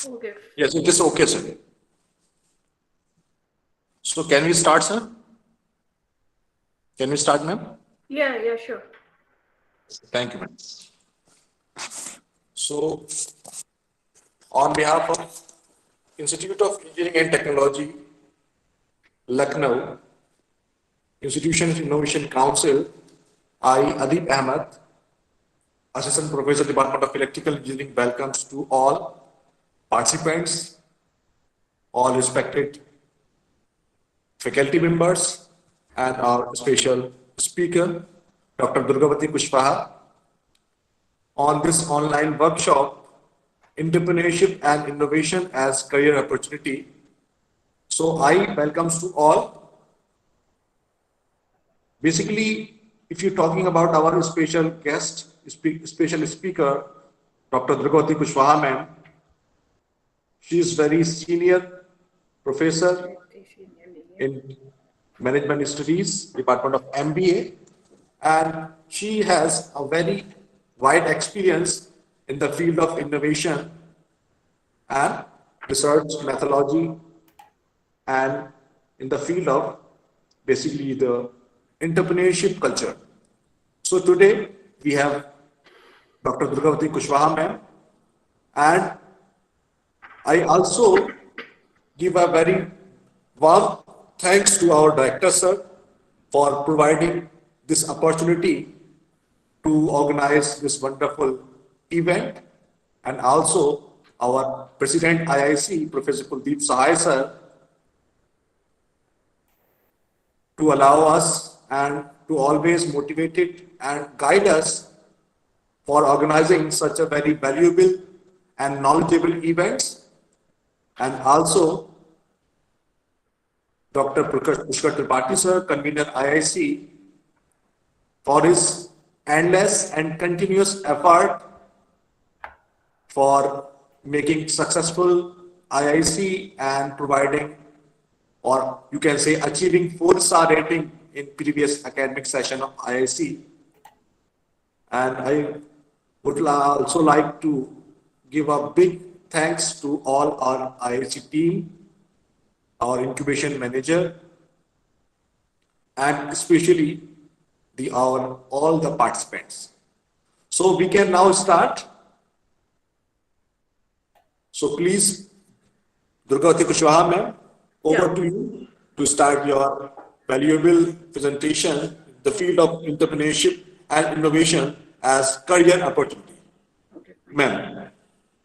Okay. Yes, it is okay, sir. So can we start, sir? Can we start, ma'am? Yeah, sure. Thank you, ma'am. So, on behalf of Institute of Engineering and Technology, Lucknow, Institution Innovation Council, I, Adib Ahmed, Assistant Professor, Department of Electrical Engineering, welcomes to all participants, all respected faculty members, and our special speaker, Dr. Durgavati Khushwaha, on this online workshop, Entrepreneurship and Innovation as Career Opportunity. So I welcomes to all. Basically, if you're talking about our special guest, special speaker, Dr. Durgavati Khushwaha ma'am, she is very senior professor in Management Studies, Department of MBA, and she has a very wide experience in the field of innovation and research methodology and in the field of basically the entrepreneurship culture. So today we have Dr. Durgavati Khushwaha ma'am, and I also give a very warm thanks to our director sir for providing this opportunity to organize this wonderful event, and also our President IIC, Professor Kuldeep Sahai sir, to allow us and to always motivate it and guide us for organizing such a very valuable and knowledgeable events, and also Dr. Pushkar Tripathi sir, convener IIC, for his endless and continuous effort for making successful IIC and providing, or you can say achieving 4-star rating in previous academic session of IIC. And I would also like to give a big thanks to all our IIC team, our incubation manager, and especially all the participants. So we can now start. So please, Durgavati Khushwaha ma'am, over to you to start your valuable presentation in the field of entrepreneurship and innovation as career opportunity. Okay. Ma'am.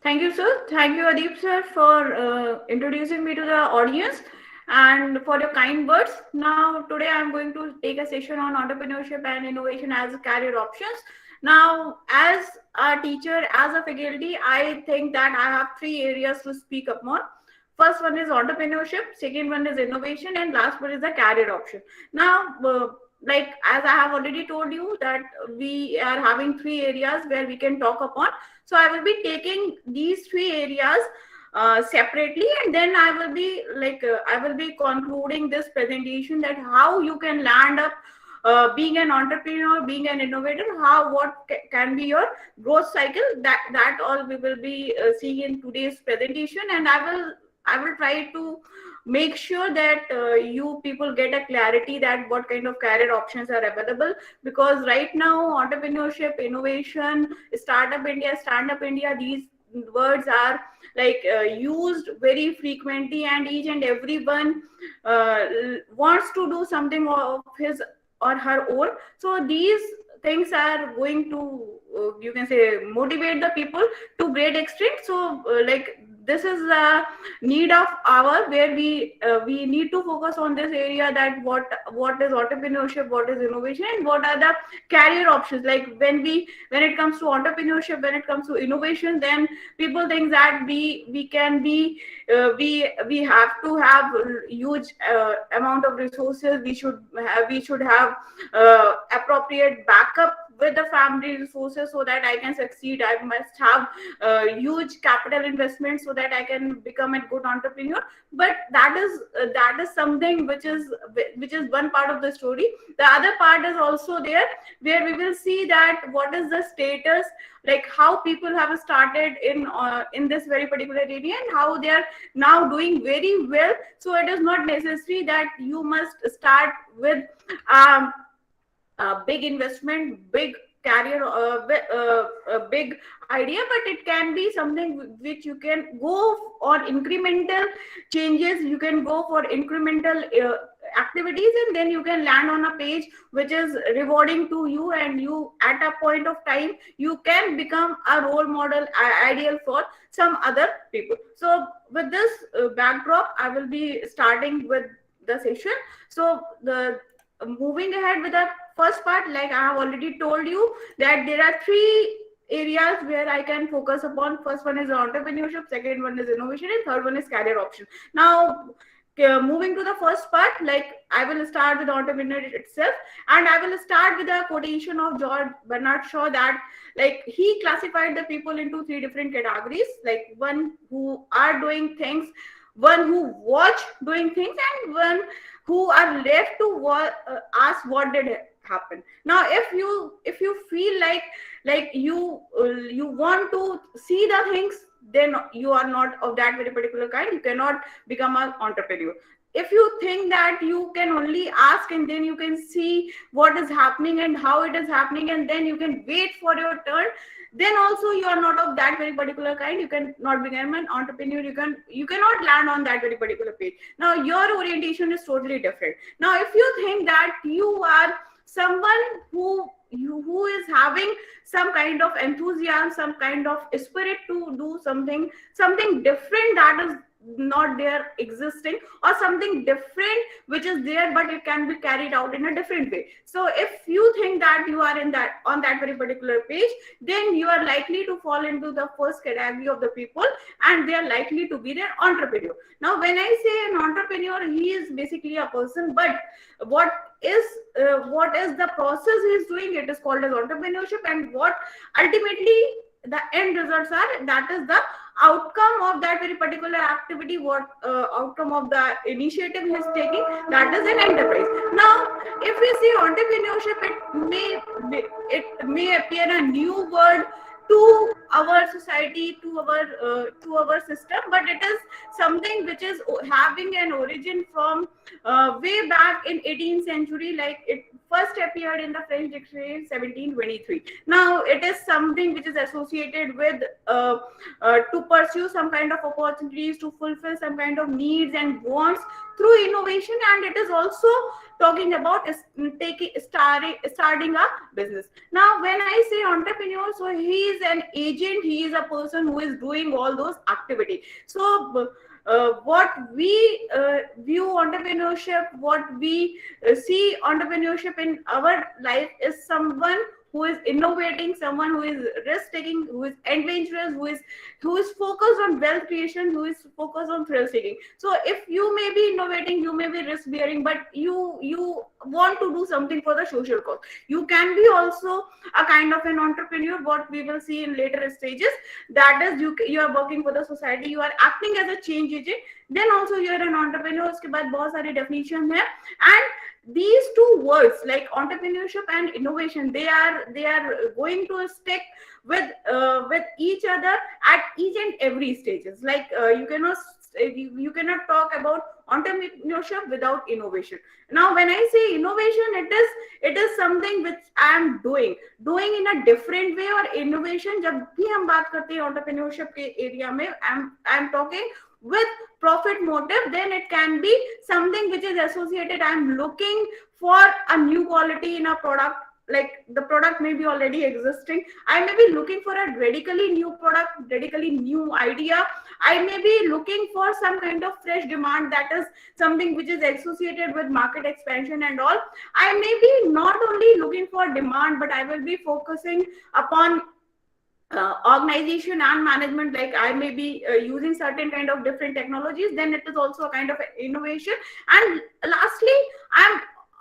Thank you, sir. Thank you, Adib sir, for introducing me to the audience and for your kind words. Now, today I'm going to take a session on entrepreneurship and innovation as career options. Now, as a teacher, as a faculty, I think that I have 3 areas to speak upon. First one is entrepreneurship, second one is innovation, and last one is the career option. Now, like as I have already told you that we are having 3 areas where we can talk upon. So I will be taking these 3 areas separately, and then I will be concluding this presentation that how you can land up being an entrepreneur, being an innovator, what can be your growth cycle. That all we will be seeing in today's presentation, and I will try to make sure that you people get a clarity that what kind of career options are available, because right now entrepreneurship, innovation, startup India, stand up India, these words are used very frequently, and each and everyone wants to do something of his or her own. So these things are going to you can say motivate the people to great extent. So this is a need of our where we need to focus on this area, that what is entrepreneurship, what is innovation, and what are the career options. Like when it comes to entrepreneurship, when it comes to innovation, then people think that we can be we have to have huge amount of resources. We should have a appropriate backup with the family resources so that I can succeed. I must have huge capital investment so that I can become a good entrepreneur. But that is something which is one part of the story. The other part is also there, where we will see that what is the status, like how people have started in this very particular area and how they are now doing very well. So it is not necessary that you must start with um, big investment, big career, a big idea, but it can be something which you can go on incremental changes. You can go for incremental activities, and then you can land on a page which is rewarding to you, and you at a point of time you can become a role model, ideal for some other people. So with this backdrop, I will be starting with the session. So the moving ahead with the first part, like I have already told you that there are three areas where I can focus upon. First one is entrepreneurship, second one is innovation, and third one is career option. Now moving to the first part, like I will start with entrepreneurship itself, and I will start with a quotation of George Bernard Shaw, that like he classified the people into three different categories, like one who are doing things, one who watch doing things, and one who are left to ask what did happen. Now if you feel like you want to see the things, then you are not of that very particular kind. You cannot become an entrepreneur. If you think that you can only ask and then you can see what is happening and how it is happening, and then you can wait for your turn, then also you are not of that very particular kind. You cannot become an entrepreneur. You cannot land on that very particular page. Now your orientation is totally different. Now if you think that you are someone who is having some kind of enthusiasm, some kind of spirit to do something different that is not there existing, or something different which is there but it can be carried out in a different way. So if you think that you are on that very particular page, then you are likely to fall into the first category of the people, and they are likely to be their entrepreneur. Now when I say an entrepreneur, he is basically a person, but what is the process he is doing, it is called as entrepreneurship. And what ultimately the end results are, that is the outcome of that very particular activity, what outcome of the initiative he is taking, that is an enterprise. Now if we see entrepreneurship, it may appear a new word to our society, to our system, but it is something which is having an origin from way back in 18th century. Like it first appeared in the French dictionary in 1723. Now it is something which is associated with to pursue some kind of opportunities, to fulfill some kind of needs and wants through innovation, and it is also talking about starting a business. Now when I say entrepreneur, so he is an agent, he is a person who is doing all those activity. So what we view entrepreneurship, what we see entrepreneurship in our life is someone who is innovating, someone who is risk taking, who is adventurous, who is focused on wealth creation, who is focused on thrill seeking. So if you may be innovating, you may be risk bearing, but you want to do something for the social cause. You can be also a kind of an entrepreneur, what we will see in later stages, that is you are working for the society, you are acting as a change agent, then also you are an entrepreneur. Uske baad bahut sari definition hai, and these two words like entrepreneurship and innovation, they are going to stick with each other at each and every stages. Like you cannot talk about entrepreneurship without innovation. Now when I say innovation, it is something which I am doing in a different way. Or innovation, जब भी हम बात करते हैं entrepreneurship के area में, I am talking with profit motive. Then it can be something which is associated, I'm looking for a new quality in a product, like the product may be already existing, I may be looking for a radically new product, radically new idea, I may be looking for some kind of fresh demand, that is something which is associated with market expansion and all. I may be not only looking for demand, but I will be focusing upon organization and management. Like I may be using certain kind of different technologies, then it is also a kind of innovation. And lastly,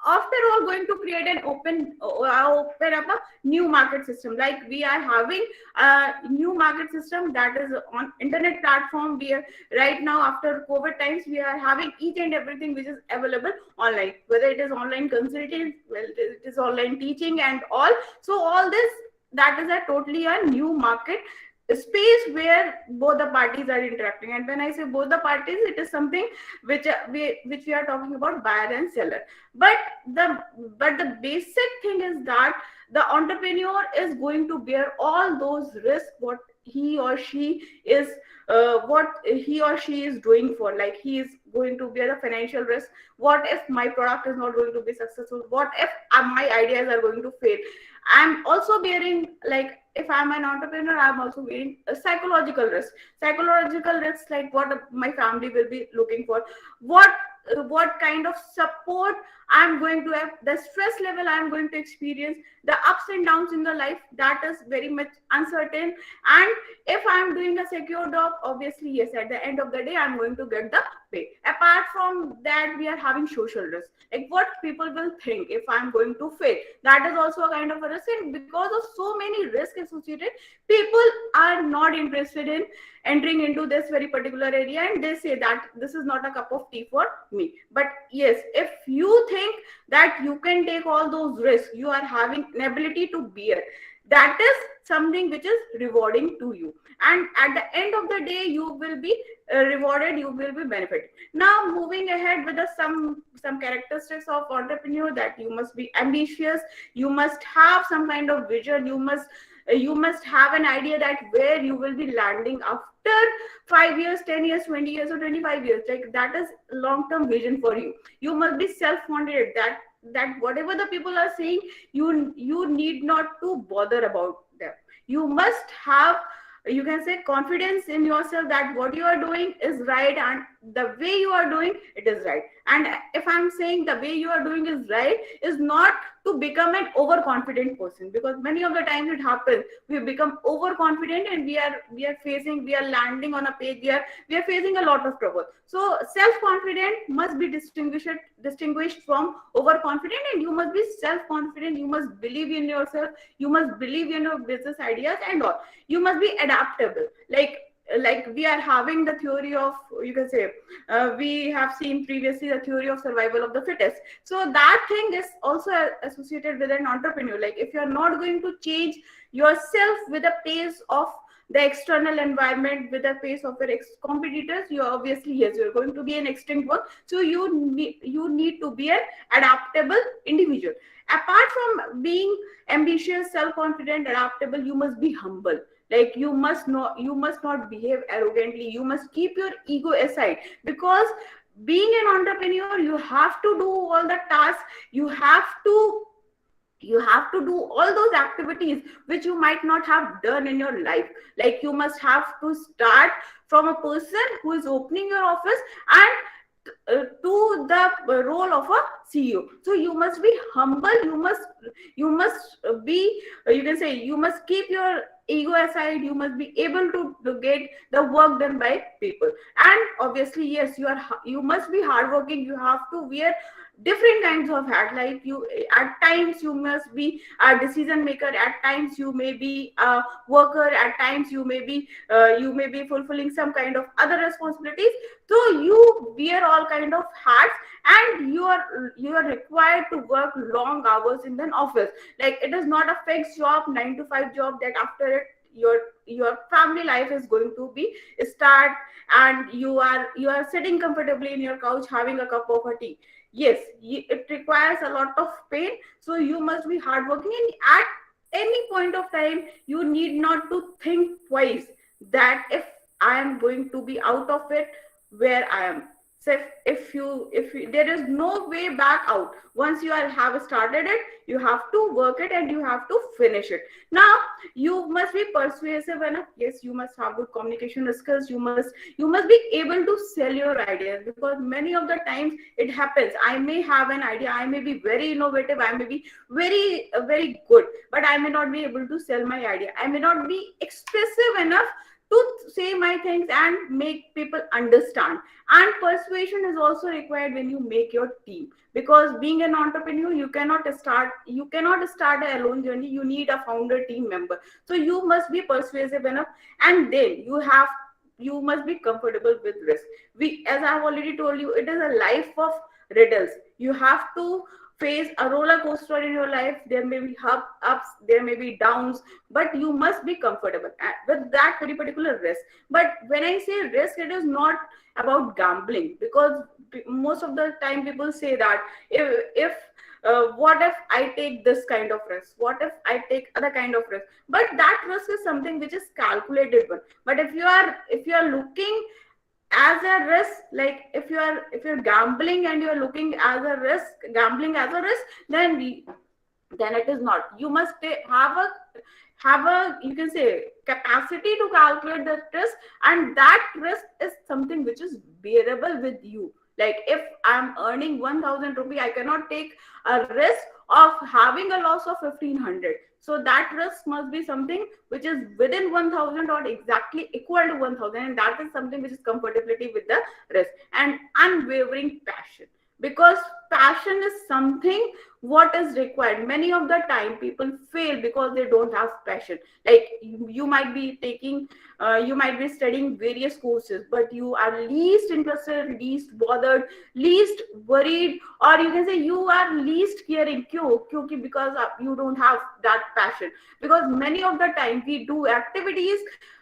after all going to create an open up a new market system. Like we are having a new market system that is on internet platform. We are right now, after COVID times, we are having each and everything which is available online, whether it is online consulting, well, it is online teaching and all. So all this, that is a totally a new market space where both the parties are interacting. And when I say both the parties, it is something which we are talking about buyer and seller. But the but the basic thing is that the entrepreneur is going to bear all those risks, what he or she is doing for. Like he is going to bear the financial risk. What if my product is not going to be successful? What if my ideas are going to fail? I'm also bearing, like, if I'm an entrepreneur, I'm also bearing a psychological risk, like what my family will be looking for, what what kind of support I'm going to have, the stress level I'm going to experience, the ups and downs in the life, that is very much uncertain. And if I'm doing a secure job, obviously yes, at the end of the day I'm going to get the pay. Apart from that, we are having social risk, like what people will think if I'm going to fail. That is also a kind of a risk. And because of so many risks associated, people are not interested in entering into this very particular area, and they say that this is not a cup of tea for me. But yes, if you think that you can take all those risks, you are having an ability to bear, that is something which is rewarding to you, and at the end of the day you will be rewarded, you will be benefited. Now moving ahead with some characteristics of entrepreneur, that you must be ambitious, you must have some kind of vision, you must have an idea that where you will be landing after 5 years, 10 years, 20 years, or 25 years. Like that is long term vision for you. You must be self motivated, that whatever the people are saying, you need not to bother about them. You must have, you can say, confidence in yourself that what you are doing is right, and the way you are doing it is right. And if I'm saying the way you are doing is right, is not to become an overconfident person, because many of the times it happens, we become overconfident and we are landing on a page, we are facing a lot of trouble. So self confident must be distinguished from overconfident, and you must be self confident, you must believe in yourself, you must believe in your business ideas and all. You must be adaptable. Like we are having the theory of, you can say, we have seen previously the theory of survival of the fittest. So that thing is also associated with an entrepreneur. Like if you are not going to change yourself with the pace of the external environment, with the pace of your competitors, you obviously, yes, you're going to be an extinct one. So you need to be an adaptable individual. Apart from being ambitious, self-confident, adaptable, you must be humble. Like you must not behave arrogantly, you must keep your ego aside, because being an entrepreneur, you have to do all the tasks, you have to do all those activities which you might not have done in your life. Like you must have to start from a person who is opening your office and to the role of a CEO. So you must be humble, you must be, you can say, you must keep your ego aside, you must be able to get the work done by people. And obviously yes, you must be hardworking, you have to wear different kinds of hat. Like you, at times you must be a decision maker, at times you may be a worker, at times you may be fulfilling some kind of other responsibilities. So you wear all kind of hats, and you are required to work long hours in an office. Like it is not a fixed job, 9 to 5 job, that after it your family life is going to be start, and you are sitting comfortably in your couch having a cup of a tea. Yes, it requires a lot of pain. So you must be hardworking, and at any point of time you need not to think twice that if I am going to be out of it, where I am. So if there is no way back out. Once you have started it, you have to work it and you have to finish it. Now you must be persuasive enough. Yes, you must have good communication skills. You must be able to sell your ideas, because many of the times it happens, I may have an idea, I may be very innovative, I may be very good, but I may not be able to sell my idea, I may not be expressive enough to say my things and make people understand. And persuasion is also required when you make your team, because being an entrepreneur, you cannot start a alone journey. You need a founder team member. So you must be persuasive enough, and then you must be comfortable with risk. We, as I've already told you, it is a life of riddles. You have to face a roller coaster in your life. There may be ups, there may be downs, but you must be comfortable with that very particular risk. But when I say risk, it is not about gambling, because most of the time people say that if what if I take this kind of risk? What if I take other kind of risk? But that risk is something which is calculated one. But if you are looking as a risk, like if you're gambling and you're looking as a risk, gambling as a risk, then it is not. You must have a you can say capacity to calculate the risk, and that risk is something which is bearable with you. Like if I'm earning 1,000 rupee, I cannot take a risk of having a loss of 1,500. So that risk must be something which is within 1,000 or exactly equal to 1,000, and that is something which is comfortability with the risk. And unwavering passion, because passion is something what is required. Many of the time people fail because they don't have passion. Like you might be taking you might be studying various courses, but you are least interested, least bothered, least worried, or you can say you are least caring. Kyunki, because you don't have that passion. Because many of the time we do activities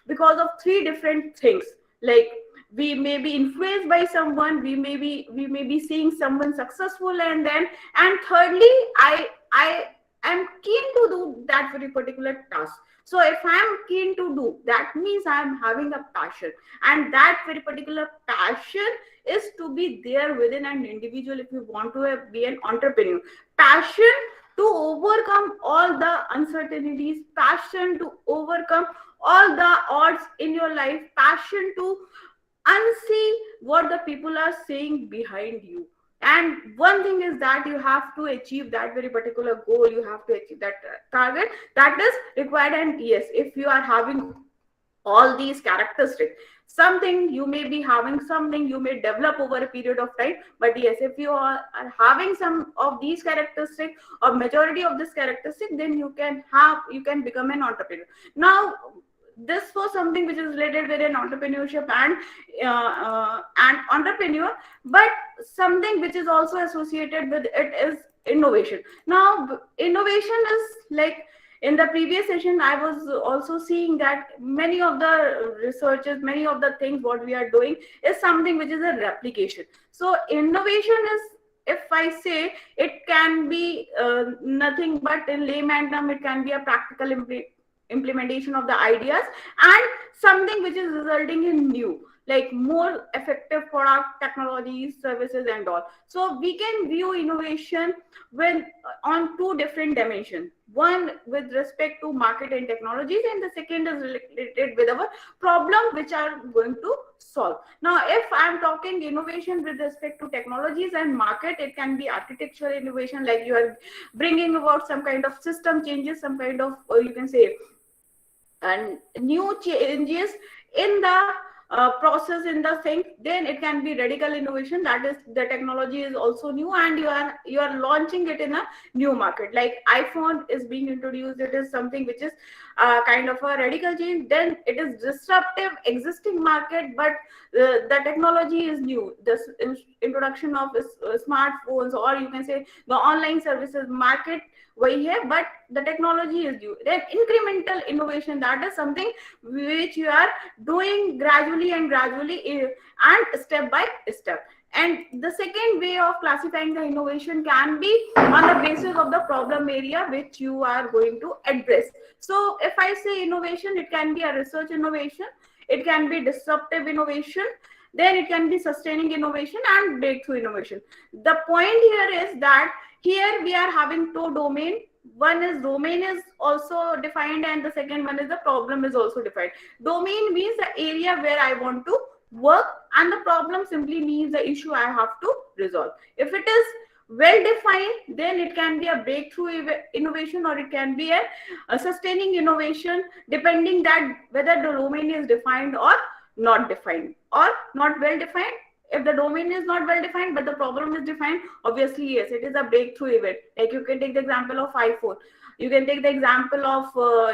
because of three different things. Like we may be influenced by someone, we may be seeing someone successful, and thirdly, I am keen to do that very particular task. So if I am keen to do, that means I am having a passion, and that very particular passion is to be there within an individual. If you want to be an entrepreneur, passion to overcome all the uncertainties, passion to overcome all the odds in your life, passion to unsee what the people are saying behind you. And one thing is that you have to achieve that very particular goal, you have to achieve that target that is required. And yes, if you are having all these characteristics, something you may be having, something you may develop over a period of time. But yes, if you are having some of these characteristics or majority of this characteristic, then you can become an entrepreneur. Now this was something which is related with an entrepreneurship and entrepreneur. But something which is also associated with it is innovation. Now innovation is like, in the previous session I was also seeing that many of the researches, many of the things what we are doing is something which is a replication. So innovation is, if I say, it can be nothing but in layman term, it can be a practical implementation of the ideas, and something which is resulting in new, like more effective product, technologies, services and all. So we can view innovation when on two different dimensions. One with respect to market and technologies, and the second is related with our problem which are going to solve. Now if I'm talking innovation with respect to technologies and market, it can be architectural innovation, like you are bringing about some kind of system changes, some kind of you can say and new changes in the process, in the thing. Then it can be radical innovation, that is the technology is also new and you are launching it in a new market. Like iPhone is being introduced, it is something which is kind of a radical change. Then it is disruptive existing market, but the technology is new. This introduction of smartphones, or you can say the online services market way here, but the technology is due. Then incremental innovation, that is something which you are doing gradually and step by step. And the second way of classifying the innovation can be on the basis of the problem area which you are going to address. So if I say innovation, it can be a research innovation, it can be disruptive innovation, then it can be sustaining innovation and breakthrough innovation. The point here is that here we are having two domain. One is domain is also defined, and the second one is the problem is also defined. Domain means the area where I want to work, and the problem simply means the issue I have to resolve. If it is well defined, then it can be a breakthrough innovation, or it can be a sustaining innovation, depending that whether the domain is defined or not defined, or not well defined. If the domain is not well defined but the problem is defined, obviously yes, it is a breakthrough event. Like you can take the example of iPhone, you can take the example of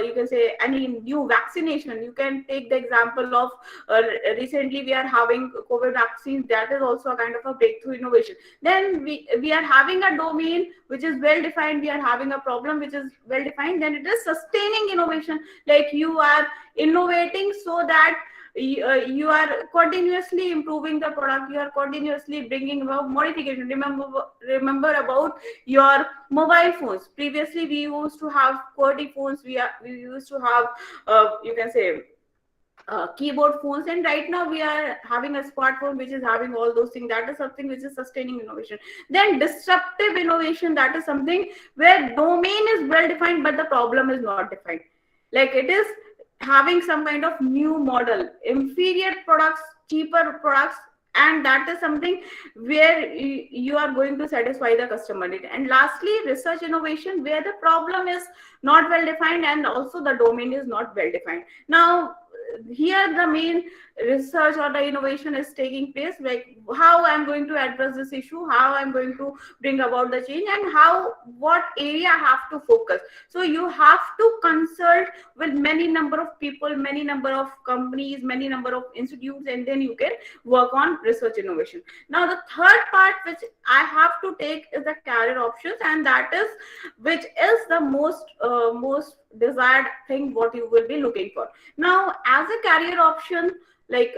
you can say any new vaccination, you can take the example of recently we are having COVID vaccines, that is also a kind of a breakthrough innovation. Then we are having a domain which is well defined, we are having a problem which is well defined, then it is sustaining innovation. Like you are innovating so that you are continuously improving the product, you are continuously bringing about modification. Remember about your mobile phones. Previously we used to have QWERTY phones, we used to have you can say keyboard phones, and right now we are having a smartphone which is having all those things. That is something which is sustaining innovation. Then disruptive innovation, that is something where domain is well defined but the problem is not defined. Like it is having some kind of new model, inferior products, cheaper products, and that is something where you are going to satisfy the customer need. And lastly, research innovation, where the problem is not well defined and also the domain is not well defined. Now here the main research or the innovation is taking place, like how I'm going to address this issue, how I'm going to bring about the change, and how what area I have to focus. So you have to consult with many number of people, many number of companies, many number of institutes, and then you can work on research innovation. Now the third part which I have to take is the career options, and that is which is the most desired thing what you will be looking for. Now as a career option, like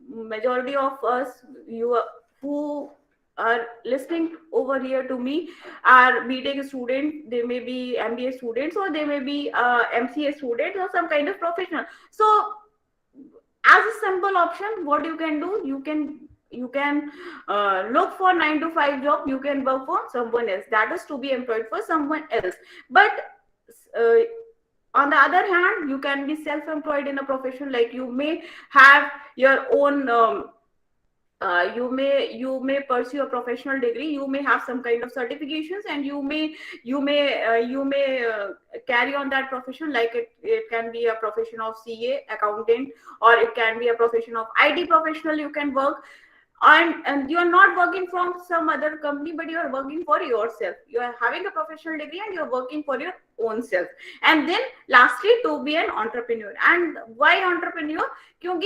majority of us, you who are listening over here to me are BTech student, they may be MBA students, or they may be MCA students, or some kind of professional. So as a simple option, what you can do, you can look for 9 to 5 job, you can work for someone else, that is to be employed for someone else. But uh, on the other hand, you can be self-employed in a profession. Like you may have your own you may pursue a professional degree, you may have some kind of certifications, and you may carry on that profession. Like it can be a profession of CA, accountant, or it can be a profession of IT professional, you can work. And you are not working from some other company, but you are working for yourself. You are having a professional degree and you are working for your own self. And then lastly, to be an entrepreneur. And why entrepreneur? Because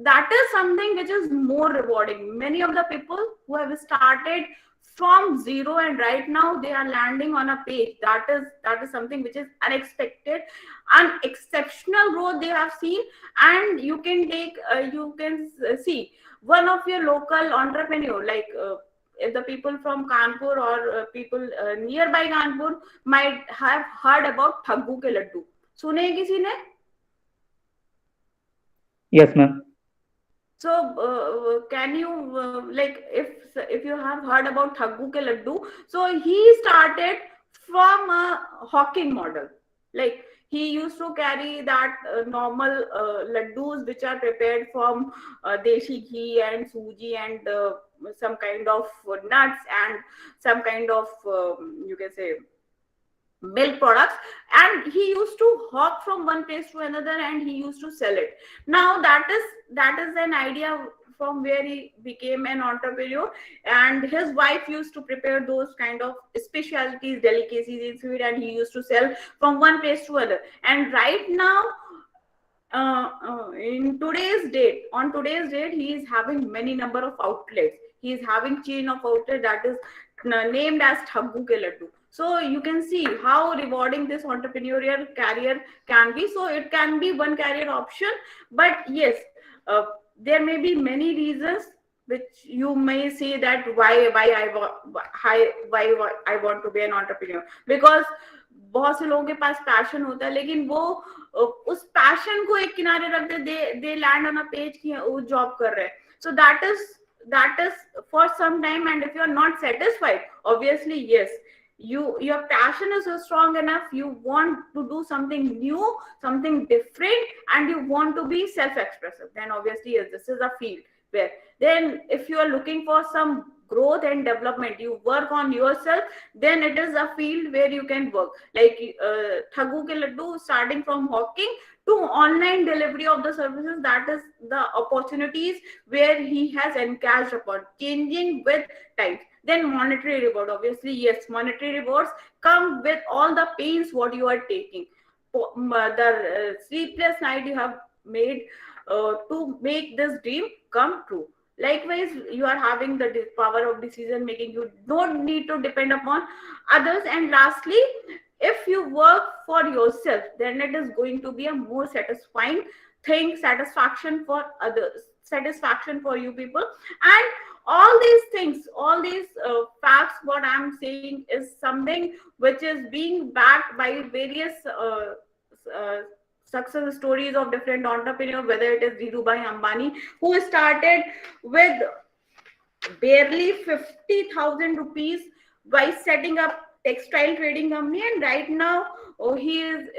that is something which is more rewarding. Many of the people who have started from zero and right now they are landing on a page, that is something which is unexpected, an exceptional growth they have seen. And you can take you can see one of your local entrepreneur, like if the people from Kanpur or people nearby Kanpur might have heard about Thaggu ke laddu. सुने हैं किसी ने? Yes, ma'am. So can you like if you have heard about Thaggu ke laddu, so he started from a hawking model. Like he used to carry that normal laddus which are prepared from deshi ghee and suji and some kind of nuts and some kind of you can say milk products, and he used to hawk from one place to another and he used to sell it. Now that is an idea from where he became an entrepreneur, and his wife used to prepare those kind of specialties, delicacies in sweet, and he used to sell from one place to other. And right now in today's date, on today's date, he is having many number of outlets. He is having chain of outlets that is named as Thaggu ke laddu. So you can see how rewarding this entrepreneurial career can be. So it can be one career option, but yes, there may be many reasons which you may say that why I want to be an entrepreneur. Because बहुत से लोगों के पास passion होता है, लेकिन वो उस passion को एक किनारे रख दे लैंड ऑन अ पेज की वो जॉब कर रहे हैं. So that is for some time, and if you are not satisfied, obviously yes, your passion is so strong enough, you want to do something new, something different, and you want to be self-expressive, then obviously yes, this is a field where. Then if you are looking for some growth and development, you work on yourself, then it is a field where you can work. Like Thagu ke Laddu, starting from hawking to online delivery of the services, that is the opportunities where he has encashed upon, changing with times. Then monetary reward, obviously, yes, monetary rewards come with all the pains what you are taking. The sleepless night you have made to make this dream come true. Likewise, you are having the power of decision making. You don't need to depend upon others. And lastly, if you work for yourself, then it is going to be a more satisfying thing, satisfaction for others, satisfaction for you people. And all these things, all these facts, what I'm saying is something which is being backed by various uh, success stories of different entrepreneurs, whether it is Dhirubhai Ambani, who started with barely 50,000 rupees by setting up textile trading company, and right now he is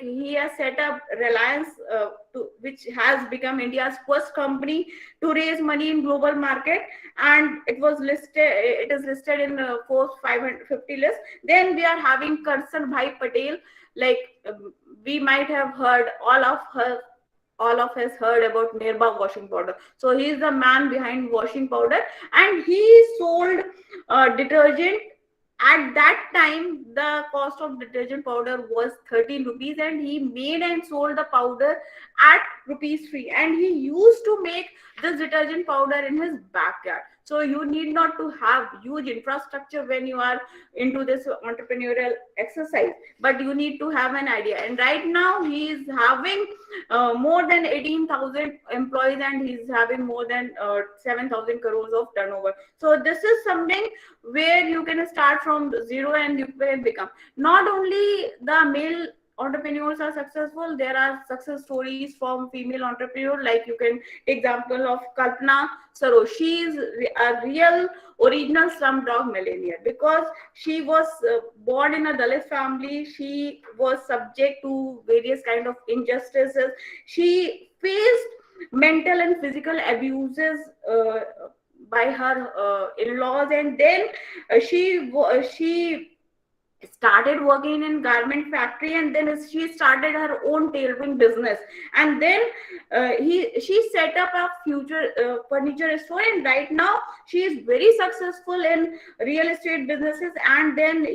he has set up Reliance, which has become India's first company to raise money in global market, and it is listed in Forbes 550 list. Then we are having Karsar Bhai Patel, like we might have heard, all of us heard about Nirma washing powder. So he is the man behind washing powder, and he sold detergent. At that time, the cost of detergent powder was 13 rupees, and he made and sold the powder at rupees 3. And he used to make this detergent powder in his backyard. So you need not to have huge infrastructure when you are into this entrepreneurial exercise, but you need to have an idea. And right now he is having more than 18,000 employees, and he's having more than 7,000 crores of turnover. So this is something where you can start from zero and you can become. Not only the male entrepreneurs are successful, there are success stories from female entrepreneurs. Like you can take example of Kalpana Sarosh. She is a real original slumdog millionaire because she was born in a Dalit family. She was subject to various kind of injustices. She faced mental and physical abuses by her in-laws, and then she started working in garment factory, and then she started her own tailoring business, and then she set up a future furniture store, and right now she is very successful in real estate businesses. And then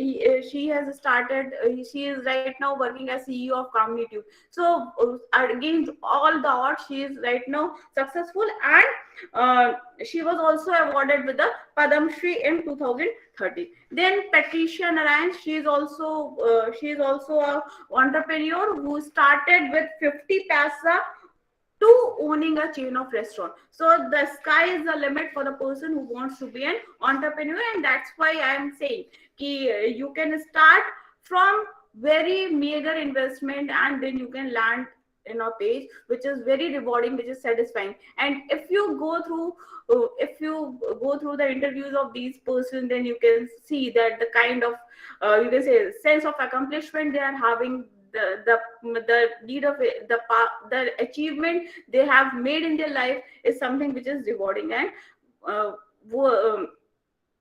she has started she is right now working as CEO of Kamni Tube. So against all the odds, she is right now successful, and she was also awarded with the Padam Shri in 2030. Then Patricia Narayan, she is also a entrepreneur who started with 50 paisa to owning a chain of restaurant. So the sky is the limit for the person who wants to be an entrepreneur, and that's why I am saying you can start from very meager investment, and then you can land in a page which is very rewarding, which is satisfying. And if you go through the interviews of these persons, then you can see that the kind of you can say sense of accomplishment they are having, the need of it, the achievement they have made in their life is something which is rewarding and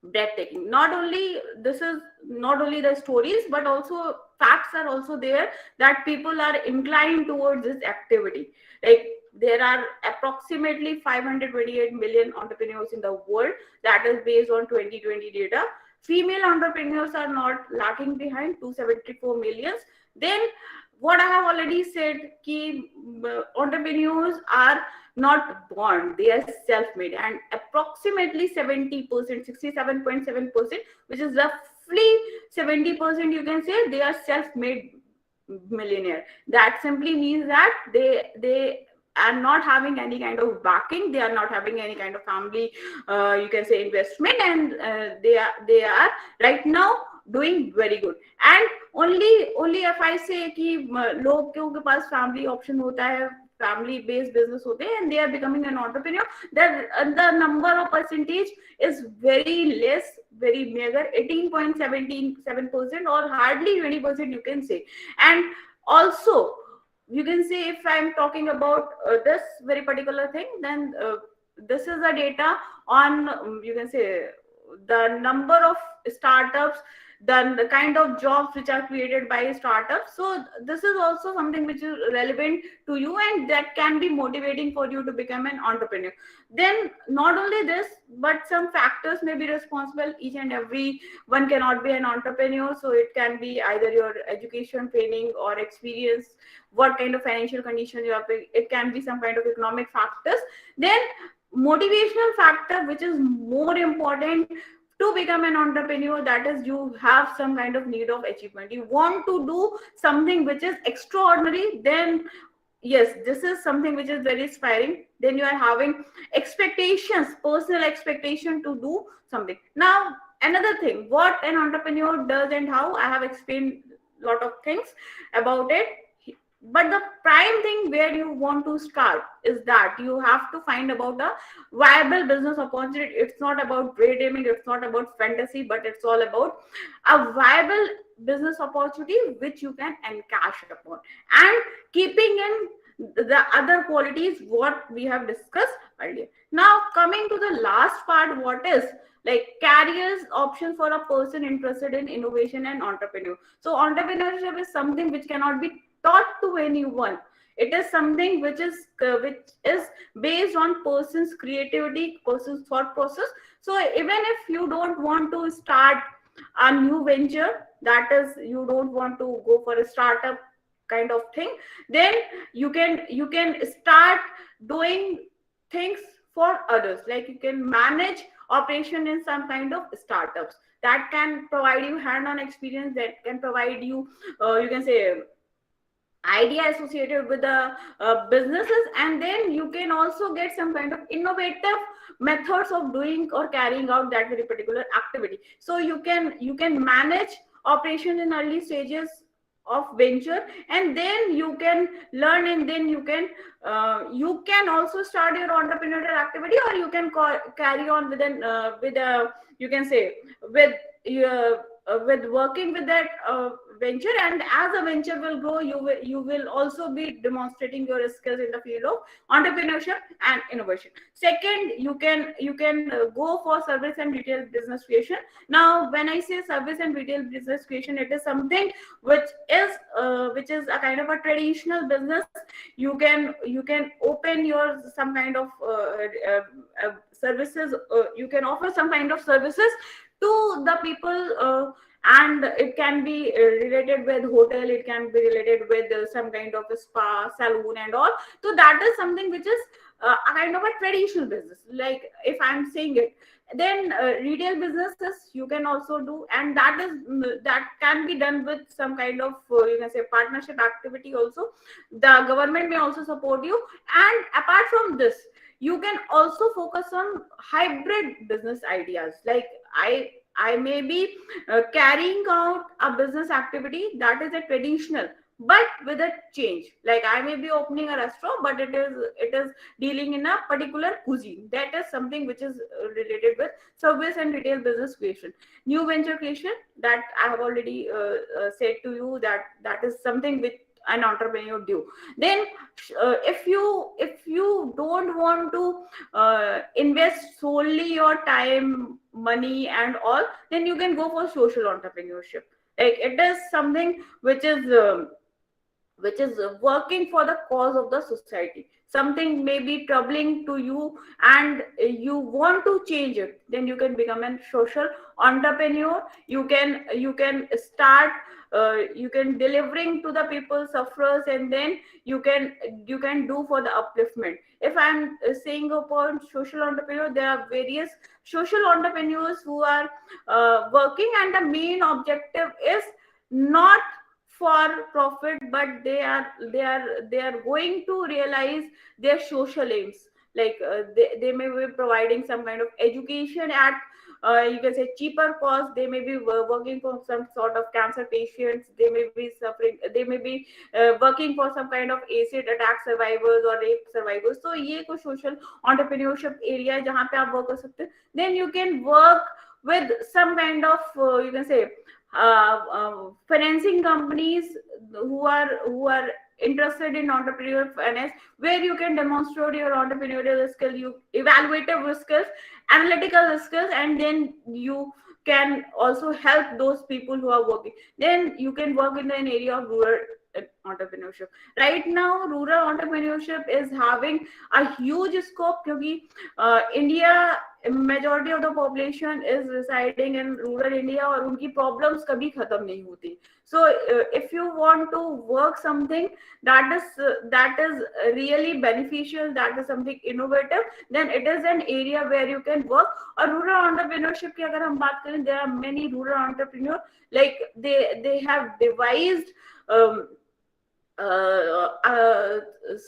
breathtaking. Not only the stories, but also facts are also there that people are inclined towards this activity. Like there are approximately 528 million entrepreneurs in the world. That is based on 2020 data. Female entrepreneurs are not lacking behind, 274 millions. Then what I have already said, entrepreneurs are not born, they are self-made, and approximately 70%, 67.7%, which is roughly 70%, you can say they are self-made millionaire. That simply means that they are not having any kind of backing, they are not having any kind of family you can say investment, and they are right now doing very good. And only if I say कि लोगों के पास family option होता है, family based business होते हैं, and they are becoming an entrepreneur, the number of percentage is very less, very meager, 18.77%, or hardly 20%, you can say. And also you can say, if I'm talking about this very particular thing, then this is the data on, you can say, the number of startups, then the kind of jobs which are created by startups. So this is also something which is relevant to you, and that can be motivating for you to become an entrepreneur. Then not only this, but some factors may be responsible. Each and every one cannot be an entrepreneur, so it can be either your education, training, or experience, what kind of financial condition you have. It can be some kind of economic factors. Then motivational factor, which is more important to become an entrepreneur, that is, you have some kind of need of achievement. You want to do something which is extraordinary, then yes, this is something which is very inspiring. Then you are having expectations, personal expectation to do something. Now another thing, what an entrepreneur does and how, I have explained a lot of things about it. But the prime thing where you want to start is that you have to find about a viable business opportunity. It's not about daydreaming, it's not about fantasy, but it's all about a viable business opportunity which you can encash upon, and keeping in the other qualities what we have discussed earlier. Now coming to the last part, what is like careers options for a person interested in innovation and entrepreneur. So entrepreneurship is something which cannot be taught to anyone. It is something which is based on person's creativity, person's thought process. So even if you don't want to start a new venture, that is, you don't want to go for a startup kind of thing, then you can start doing things for others. Like you can manage operation in some kind of startups that can provide you hand-on experience, that can provide you, you can say, idea associated with the businesses, and then you can also get some kind of innovative methods of doing or carrying out that very particular activity. So you can manage operation in early stages of venture, and then you can learn, and then you can also start your entrepreneurial activity, or you can carry on with a, you can say, with your with working with that venture. And as a venture will grow, you will also be demonstrating your skills in the field of entrepreneurship and innovation. Second, you can go for service and retail business creation. Now when I say service and retail business creation, it is something which is a kind of a traditional business. You can open your some kind of services, you can offer some kind of services to the people, and it can be related with hotel, it can be related with some kind of a spa, saloon, and all. So that is something which is a kind of a traditional business, like if I'm saying it. Then retail businesses you can also do, and that can be done with some kind of, you can say, partnership activity also. The government may also support you. And apart from this, you can also focus on hybrid business ideas. Like I may be carrying out a business activity that is a traditional, but with a change. Like I may be opening a restaurant, but it is dealing in a particular cuisine. That is something which is related with service and retail business creation. New venture creation, that I have already said to you, that is something which an entrepreneur do. Then if you don't want to invest solely your time, money, and all, then you can go for social entrepreneurship. Like it is something which is working for the cause of the society. Something may be troubling to you and you want to change it, then you can become a social entrepreneur. You can start, you can delivering to the people sufferers, and then you can do for the upliftment. If I'm saying about social entrepreneur, there are various social entrepreneurs who are working, and the main objective is not for profit, but they are going to realize their social aims. Like they may be providing some kind of education at, you can say, cheaper cost. They may be working for some sort of cancer patients. They may be suffering, they may be working for some kind of acid attack survivors or rape survivors. So ये कुछ social entrepreneurship area है जहाँ पे आप work कर सकते हैं. Then you can work with some kind of, you can say, financing companies who are interested in entrepreneurial finance, where you can demonstrate your entrepreneurial skill, you evaluative skills, analytical skills, and then you can also help those people who are working. Then you can work in an area of rural entrepreneurship. Right now, rural entrepreneurship is having a huge scope because India, majority of the population is residing in rural India, और उनकी problems कभी खत्म नहीं होती. So if you want to work something that is really beneficial, that is something innovative, then it is an area where you can work. और rural entrepreneurship की अगर हम बात करें, there are many rural entrepreneurs, like they have devised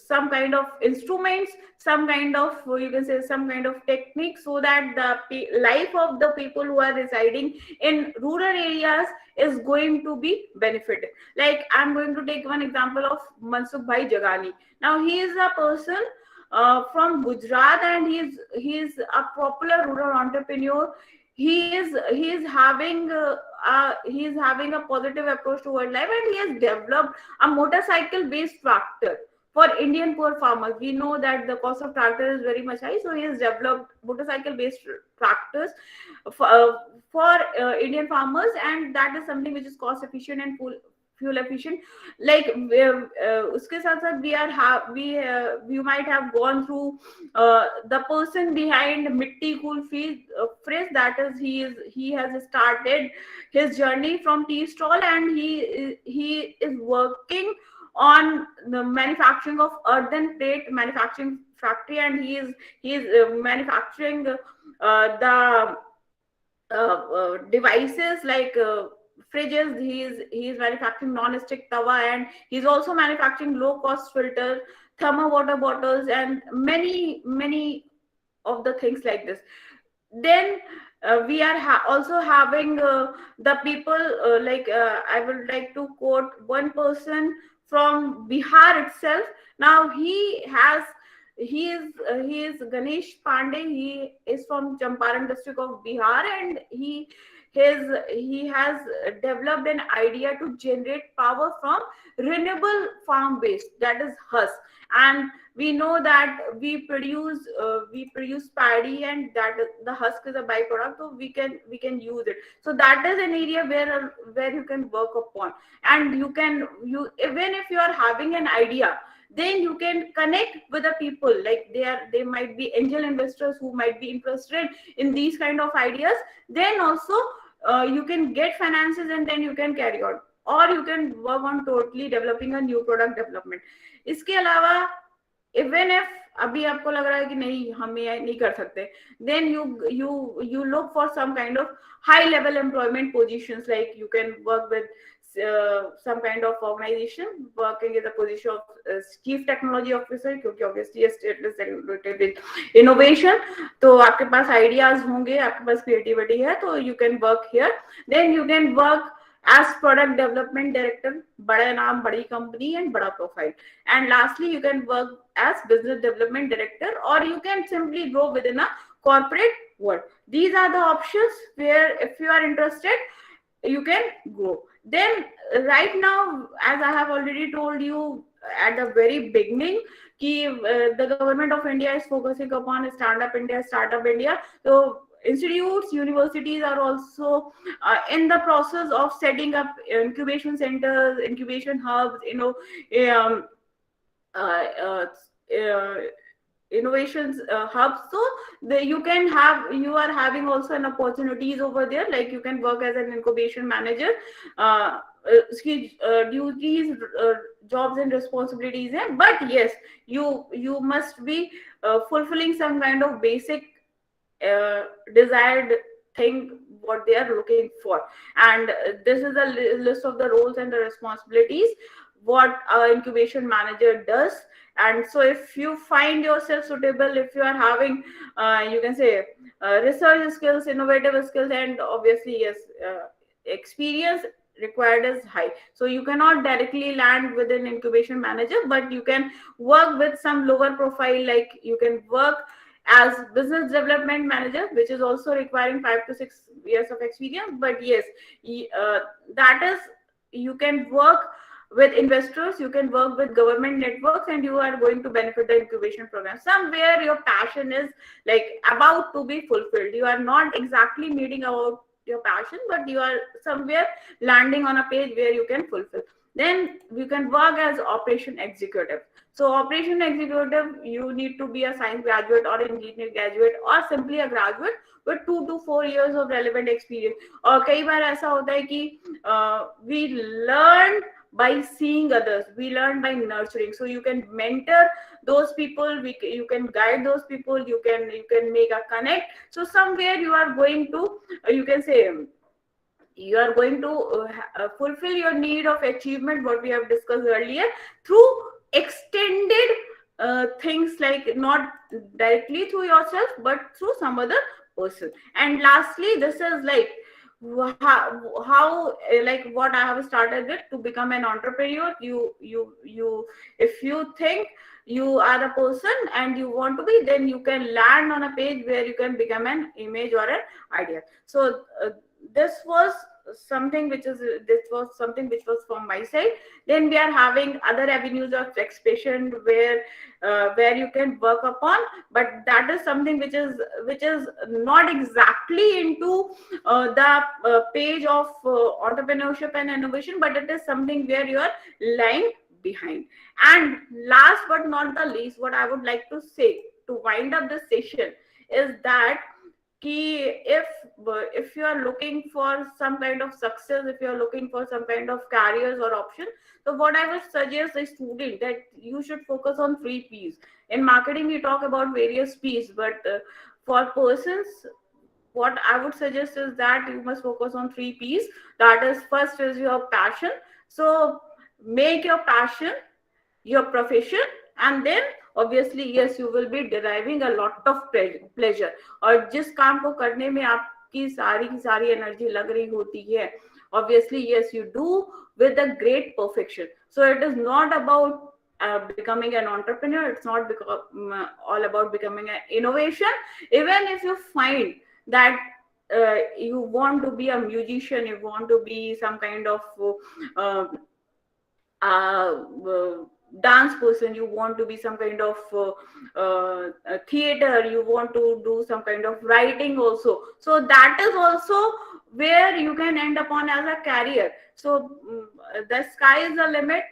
some kind of instruments, some kind of, you can say, some kind of technique, so that the life of the people who are residing in rural areas is going to be benefited. Like I'm going to take one example of Mansukh Bhai Jagani. Now he is a person from Gujarat, and he is a popular rural entrepreneur. He is having a positive approach toward life, and he has developed a motorcycle based tractor for Indian poor farmers. We know that the cost of tractor is very much high, so he has developed motorcycle based tractors for Indian farmers, and that is something which is cost efficient and fuel efficient. Like uske sath sath we might have gone through the person behind Mitti Cool phrase, that is he has started his journey from tea stall, and he is working on the manufacturing of earthen plate manufacturing factory, and he is manufacturing the devices like fridges. He is manufacturing non-stick tawa, and he's also manufacturing low cost filters, thermal water bottles, and many of the things like this. Then we are also having the people like I would like to quote one person from Bihar itself. Now he is Ganesh Pandey. He is from Champaran district of Bihar, and he has developed an idea to generate power from renewable farm waste, that is husk. And we know that we produce paddy, and that the husk is a byproduct, so we can use it. So that is an area where you can work upon, and you even if you are having an idea, then you can connect with the people, like they might be angel investors who might be interested in these kind of ideas. Then also you can get finances, and then you can carry on, or you can work on totally developing a new product development. इसके अलावा even if अभी आपको लग रहा है कि नहीं हम ये नहीं कर सकते, then you look for some kind of high level employment positions, like you can work with some kind of organization working in the position of chief technology officer, क्योंकि obviously ये state is related with innovation, तो आपके पास ideas होंगे, आपके पास creativity है, तो you can work here. Then you can work as product development director, बड़ा नाम, बड़ी company and बड़ा profile. And lastly, you can work as business development director, or you can simply go within a corporate world. These are the options where if you are interested, you can go. Then right now, as I have already told you at the very beginning, the government of India is focusing upon Startup India. So institutes, universities are also in the process of setting up incubation centers, incubation hubs, innovations hubs. So you are having also an opportunities over there, like you can work as an incubation manager. Duties, jobs and responsibilities, but yes, you must be fulfilling some kind of basic desired thing what they are looking for. And this is a list of the roles and the responsibilities what an incubation manager does. And so if you find yourself suitable, if you are having you can say research skills, innovative skills, and obviously yes, experience required is high, so you cannot directly land with an incubation manager, but you can work with some lower profile, like you can work as business development manager, which is also requiring 5 to 6 years of experience. But yes, that is, you can work with investors, you can work with government networks, and you are going to benefit the incubation program. Somewhere your passion is like about to be fulfilled. You are not exactly meeting about your passion, but you are somewhere landing on a page where you can fulfill. Then you can work as operation executive. So operation executive, you need to be a science graduate or engineering graduate or simply a graduate with 2 to 4 years of relevant experience. और कई बार ऐसा होता है कि we learn by seeing others, we learn by nurturing. So you can mentor those people, you can guide those people, you can make a connect. So somewhere you are going to, you can say, you are going to fulfill your need of achievement, what we have discussed earlier, through extended things, like not directly through yourself but through some other person. And lastly, this is like how like what I have started with, to become an entrepreneur. You if you think you are a person and you want to be, then you can land on a page where you can become an image or an idea. So this was something which was from my side. Then we are having other avenues of expression where you can work upon, but that is something which is not exactly into the page of entrepreneurship and innovation, but it is something where you are lying behind. And last but not the least, what I would like to say to wind up this session is that if you are looking for some kind of success, if you are looking for some kind of careers or option, so what I would suggest a student that you should focus on 3 P's. In marketing, we talk about various P's, but for persons, what I would suggest is that you must focus on 3 P's. That is, first is your passion. So make your passion your profession, and then obviously yes, you will be deriving a lot of pleasure. और जिस काम को करने में आपकी सारी की सारी एनर्जी लग रही होती है, obviously yes, you do with a great perfection. So it is not about becoming an entrepreneur, it's not all about becoming an innovation. Even if you find that you want to be a musician, you want to be some kind of dance person, you want to be some kind of theater, you want to do some kind of writing also, so that is also where you can end up on as a career. So the sky is the limit.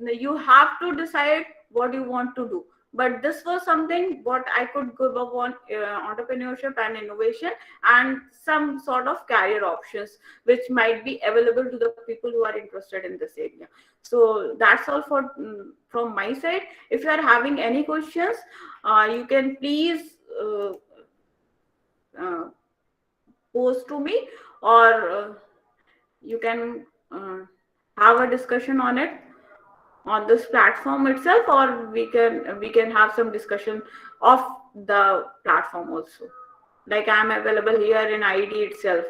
You have to decide what you want to do. But this was something what I could give up on entrepreneurship and innovation, and some sort of career options which might be available to the people who are interested in this area. So that's all from my side. If you are having any questions, you can please post to me, or you can have a discussion on it on this platform itself, or we can have some discussion of the platform also. Like I am available here in ID itself.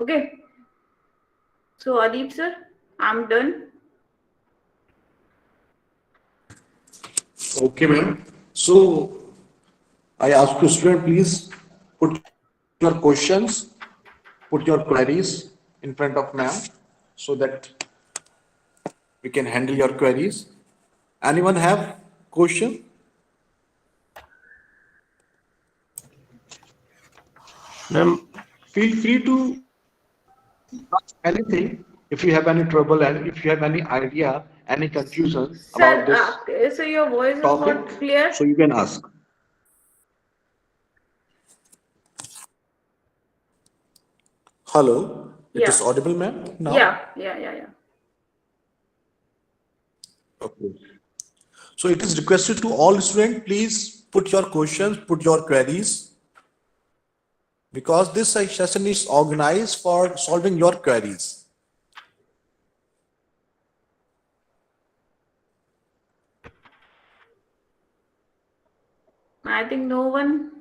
Okay. So Adib sir, I'm done. Okay, ma'am. So I ask you, student, please put your questions, put your queries in front of ma'am, so that we can handle your queries. Anyone have question? Ma'am, feel free to ask anything if you have any trouble and if you have any idea, any confusion about this So your voice topic, is not clear. so you can ask. Hello, it is audible, ma'am? Now? Yeah. Okay. So it is requested to all students, please put your questions, put your queries, because this session is organized for solving your queries. I think no one.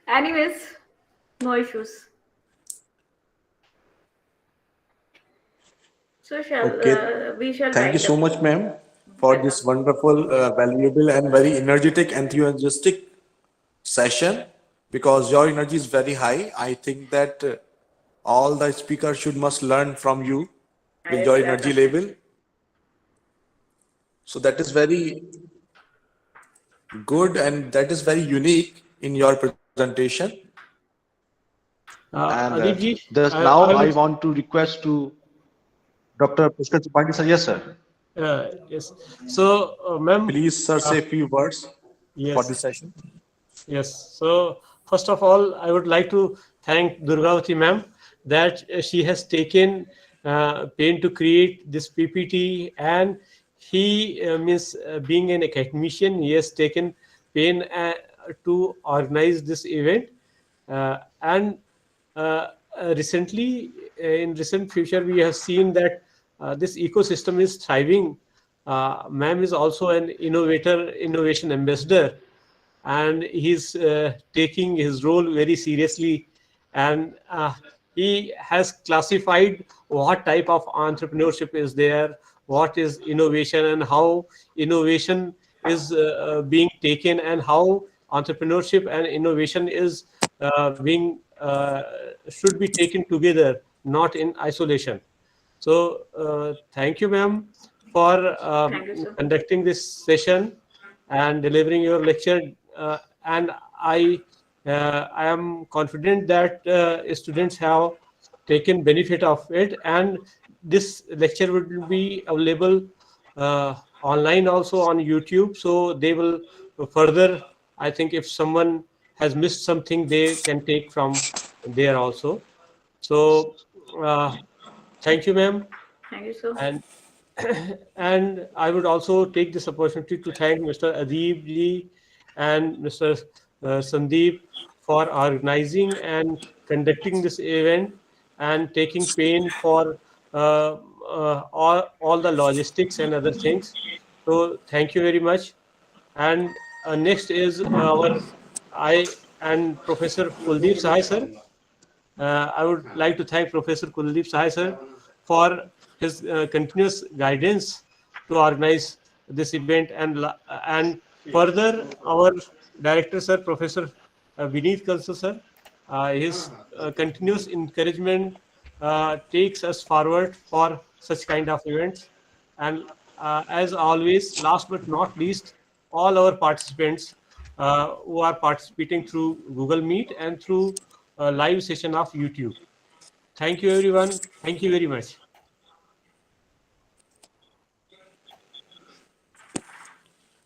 Anyways, no issues. So we shall. Thank you so much, ma'am, for this wonderful, valuable, and very energetic, enthusiastic session. because your energy is very high. I think that all the speakers should must learn from you with Yes, your energy definitely. level. So that is very good and that is very unique in your presentation. And Adib ji, thus now I I would, want to request to Dr. Pushkar Tripathi sir. Yes, sir. yes. So, ma'am, Please, sir, uh, say a few words for yes, this session. yes. So, first of all, I would like to thank Durgavati ma'am that she has taken pain to create this PPT, and he means being an academician, he has taken pain to organize this event, and recently, in recent future, we have seen that this ecosystem is thriving. Ma'am is also an innovation ambassador, and he's taking his role very seriously. And he has classified what type of entrepreneurship is there, what is innovation, and how innovation is being taken, and how entrepreneurship and innovation is being should be taken together, not in isolation. So, thank you, ma'am, for Thank you, sir. conducting this session and delivering your lecture. And I am confident that students have taken benefit of it, and this lecture will be available online also on YouTube. So they will further. I think if someone has missed something, they can take from there also. So, uh, thank you, ma'am. Thank you, sir. And and I would also take this opportunity to thank Mr. Adib ji and Mr. Sandeep for organizing and conducting this event and taking pain for all the logistics and other things. So thank you very much. And next is our I and Professor Kuldeep Sahai sir. I would like to thank Professor Kuldeep Sahai sir for his continuous guidance to organize this event, and further our director sir, Professor Vineet Kalso sir, his continuous encouragement takes us forward for such kind of events. And as always, last but not least, all our participants who are participating through Google Meet and through live session of YouTube. Thank you, everyone. Thank you very much.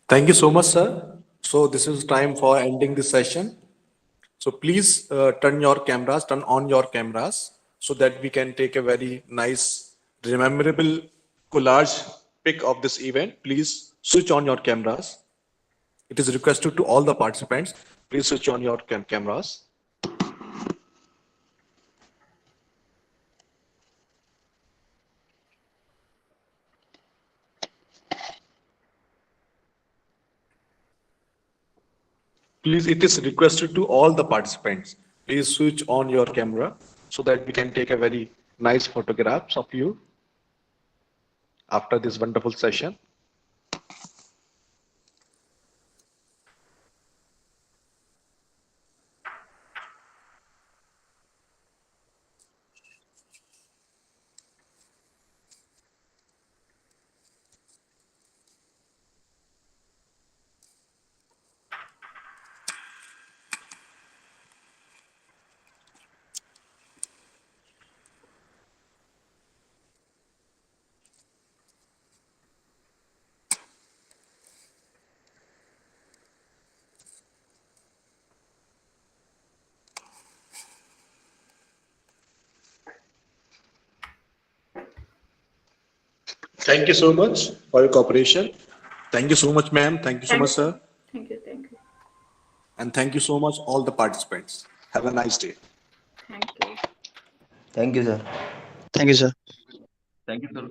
Thank you so much, sir. So this is time for ending this session. So please turn on your cameras so that we can take a very nice, rememberable collage pic of this event. Please switch on your cameras. It is requested to all the participants. Please switch on your cameras. Please, it is requested to all the participants. Please switch on your camera so that we can take a very nice photographs of you after this wonderful session. Thank you so much for your cooperation. Thank you so much, ma'am. Thank you so Thank you, much, sir. sir. Thank you. Thank you. And thank you so much, all the participants. Have a nice day. Thank you. Thank you, sir. Thank you, sir. Thank you, sir.